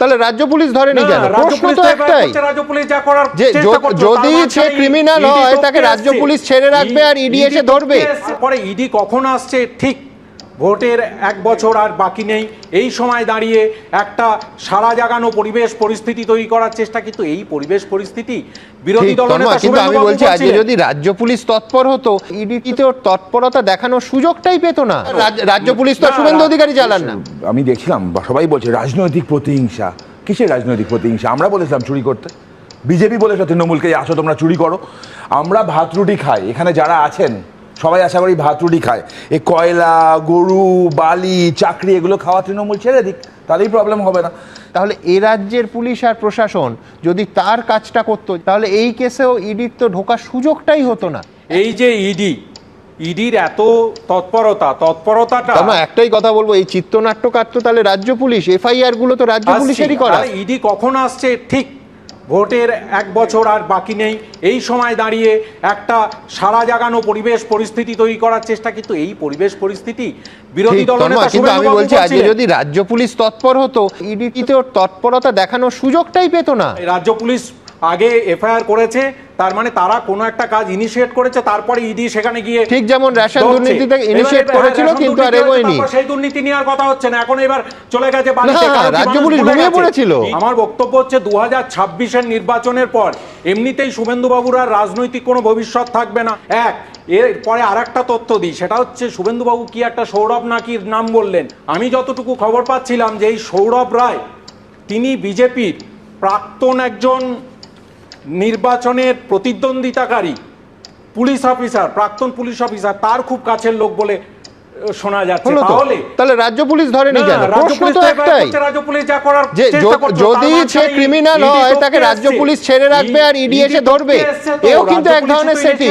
তাহলে রাজ্য পুলিশ ধরেনি কেন? প্রশ্ন তো একটাই যে যদি সে ক্রিমিনাল হয় তাকে রাজ্য পুলিশ ছেড়ে রাখবে আর ইডি এসে ধরবে। পরে ইডি কখন আসছে ঠিক ভোটের 1 বছর আর বাকি নেই, এই সময় দাঁড়িয়ে একটা সারা জাগানো পরিবেশ পরিস্থিতি তৈরি করার চেষ্টা, কিন্তু এই পরিবেশ পরিস্থিতি বিরোধী দলনেতা কিন্তু আমি বলছি আজকে যদি রাজ্য পুলিশ তৎপর হতো, ইডিতে ওর তৎপরতা দেখানোর সুযোগটাই পেত না। রাজ্য পুলিশ তো শুভেন্দু অধিকারী চালান না। আমি দেখছিলাম সবাই বলছে রাজনৈতিক প্রতিহিংসা। কিসের রাজনৈতিক প্রতিহিংসা? আমরা বলেছিলাম চুরি করতে, বিজেপি বলেছে তৃণমূলকে আসো তোমরা চুরি করো। আমরা ভাত রুটি খাই, এখানে যারা আছেন সবাই আশা করি ভাত রুটি খায়। এই কয়লা, গরু, বালি, চাকরি এগুলো খাওয়া তৃণমূল ছেড়ে দিক, তাহলেই প্রবলেম হবে না। তাহলে এ রাজ্যের পুলিশ আর প্রশাসন যদি তার কাজটা করতো, তাহলে এই কেসেও ইডির তো ঢোকার সুযোগটাই হতো না। এই যে ইডির এত তৎপরতাটা আমরা একটাই কথা বলবো, এই চিত্রনাট্যকার তো তাহলে রাজ্য পুলিশ, এফআইআর গুলো তো রাজ্য পুলিশেরই করা। ইডি কখন আসছে ঠিক ভোটের 1 বছর আর বাকি নেই, এই সময় দাঁড়িয়ে একটা সারা জাগানো পরিবেশ পরিস্থিতি তৈরি করার চেষ্টা, কিন্তু এই পরিবেশ পরিস্থিতি বিরোধী দলনেতা কিন্তু আমি বলছি আজকে যদি রাজ্য পুলিশ তৎপর হতো, ইডিতে ওর তৎপরতা দেখানোর সুযোগটাই পেত না। রাজ্য পুলিশ আগে এফআইআর করেছে, তার মানে তারা কোনো একটা কাজ ইনিশিয়েট করেছে, তারপরে ইডি সেখানে গিয়ে ঠিক যেমন রেশন দুর্নীতিতে ইনিশিয়েট করেছিল কিন্তু আর এগোয়নি। সেই দুর্নীতি নিয়ে আর কথা হচ্ছে না, এখন এবার চলে গেছে বালিতে। রাজ্য পুলিশ ঘুমিয়ে পড়েছিল। আমার বক্তব্য হচ্ছে 2026-এর নির্বাচনের পর এমনিতেই শুভেন্দু বাবুর আর রাজনৈতিক কোনো ভবিষ্যৎ থাকবে না। এরপরে আর একটা তথ্য দিই, সেটা হচ্ছে শুভেন্দু বাবু কি একটা সৌরভ নাকি নাম বললেন। আমি যতটুকু খবর পাচ্ছিলাম যে এই সৌরভ রায় তিনি বিজেপির প্রাক্তন একজন নির্বাচনের প্রতিদ্বন্দ্বিতাকারী পুলিশ অফিসার, প্রাক্তন পুলিশ অফিসার, তার খুব কাছের লোক বলে শোনা যাচ্ছে। তাহলে রাজ্য পুলিশ ধরেনি কেন? প্রশ্ন তো একটাই রাজ্য পুলিশ যা করার যে যদি সে ক্রিমিনাল হয় তাকে রাজ্য পুলিশ ছেড়ে রাখবে আর ইডি এসে ধরবে। এও কিন্তু এক ধরনের সেটিং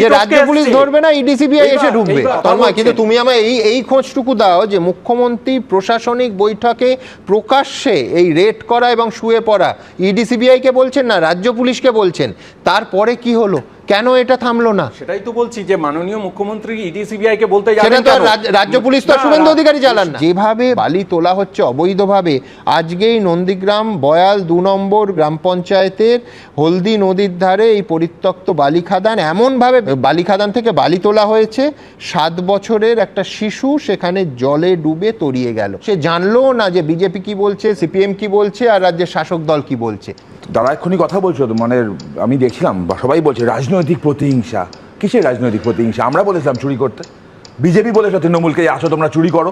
যে রাজ্য পুলিশ ধরবে না, ইডি সিবিআই এসে ঢুকবে। তন্ময়, কিন্তু তুমি আমায় এই খোঁজটুকু দাও যে মুখ্যমন্ত্রী প্রশাসনিক বৈঠকে প্রকাশ্যে এই রেড করা এবং শুয়ে পড়া ইডি সিবিআই কে বলছেন না, রাজ্য পুলিশকে বলছেন। তারপরে কি হলো, কেন এটা থামলো না? সেটাই তো বলছি যে মাননীয় মুখ্যমন্ত্রী ইডি সিবিআই কে বলতে যাবেন, সেটা তো রাজ্য পুলিশ তো শুভেন্দু অধিকারী চালান না। যেভাবে বালি তোলা হচ্ছে অবৈধভাবে, আজকেই নন্দীগ্রাম বয়াল 2 নম্বর গ্রাম পঞ্চায়েতের হলদি নদীর ধারে এই পরিত্যক্ত বালি খাদান, এমনভাবে বালি খাদান থেকে বালি তোলা হয়েছে 7 বছরের একটা শিশু সেখানে জলে ডুবে তলিয়ে গেল। সে জানলো না যে বিজেপি কি বলছে, সিপিএম কি বলছে আর রাজ্যের শাসক দল কি বলছে। দাদা এক্ষুনি কথা বলছো তো, মানে আমি দেখছিলাম সবাই বলছে রাজনৈতিক প্রতিহিংসা। কিসের রাজনৈতিক প্রতিহিংসা? আমরা বলেছিলাম চুরি করতে, বিজেপি বলেছে তৃণমূলকে আসো তোমরা চুরি করো।